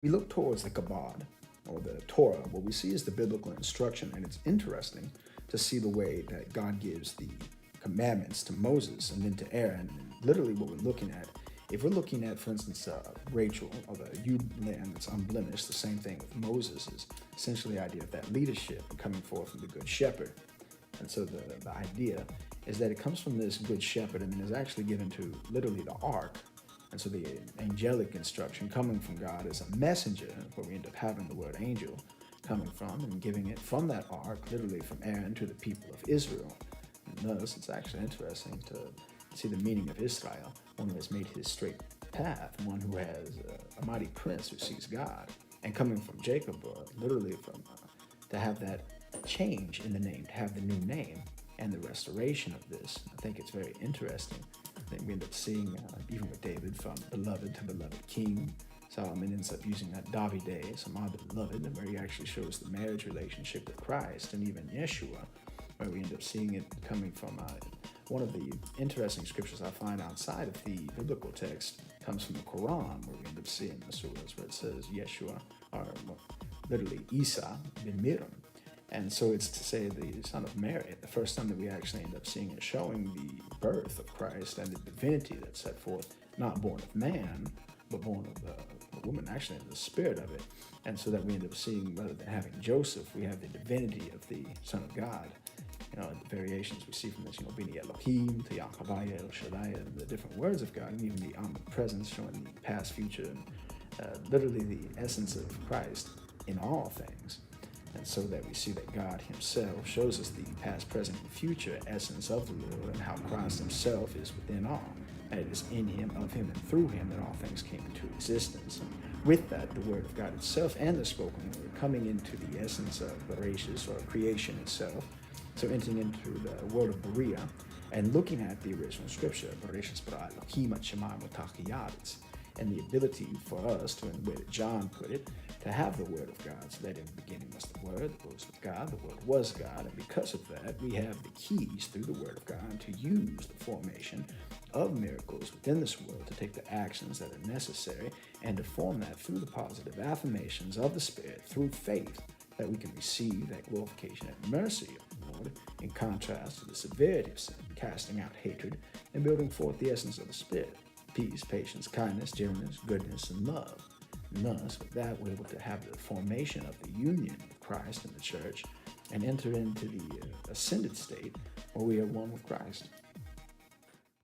we look towards the Gibor, or the Torah, what we see is the biblical instruction, and it's interesting to see the way that God gives the commandments to Moses and then to Aaron. And literally, what we're looking at, if we're looking at, for instance, Rachel, or the Yhwh land that's unblemished, the same thing with Moses is essentially the idea of that leadership coming forth from the good shepherd. And so the idea is that it comes from this good shepherd and then is actually given to literally the ark. And so the angelic instruction coming from God is a messenger, where we end up having the word angel coming from and giving it from that ark, literally from Aaron to the people of Israel. And thus, it's actually interesting to see the meaning of Israel, one who has made his straight path, one who has a mighty prince who sees God. And coming from Jacob, literally from to have that change in the name, to have the new name and the restoration of this. I think it's very interesting. I think we end up seeing, even with David, from beloved to beloved king. Solomon ends up using that Davide, some other beloved, where he actually shows the marriage relationship with Christ, and even Yeshua, where we end up seeing it coming from one of the interesting scriptures I find outside of the biblical text comes from the Quran, where we end up seeing the surahs where it says Yeshua, or literally Isa bin Miriam. And so it's to say the son of Mary, the first time that we actually end up seeing it showing the birth of Christ and the divinity that's set forth, not born of man, but born of a woman, actually in the spirit of it. And so that we end up seeing, rather than having Joseph, we have the divinity of the Son of God. The variations we see from this, being Elohim, to Yhwh, El Shaddai, and the different words of God, and even the omnipresence showing the past, future, and literally the essence of Christ in all things. And so that we see that God himself shows us the past, present, and future essence of the Lord, and how Christ himself is within all. And it is in him, of him, and through him that all things came into existence. And with that, the word of God itself and the spoken word coming into the essence of Bereshit, or creation itself. So entering into the world of Berea and looking at the original scripture, Bereshit bara Elohim Shemayim u'Tachiyat, and the ability for us, to, in the way that John put it, to have the Word of God, so that in the beginning was the Word was with God, the Word was God, and because of that, we have the keys through the Word of God to use the formation of miracles within this world, to take the actions that are necessary, and to form that through the positive affirmations of the Spirit, through faith, that we can receive that glorification and mercy of the Lord, in contrast to the severity of sin, casting out hatred, and building forth the essence of the Spirit, peace, patience, kindness, gentleness, goodness, and love. And thus, with that, we're able to have the formation of the union of Christ and the church, and enter into the ascended state where we are one with Christ.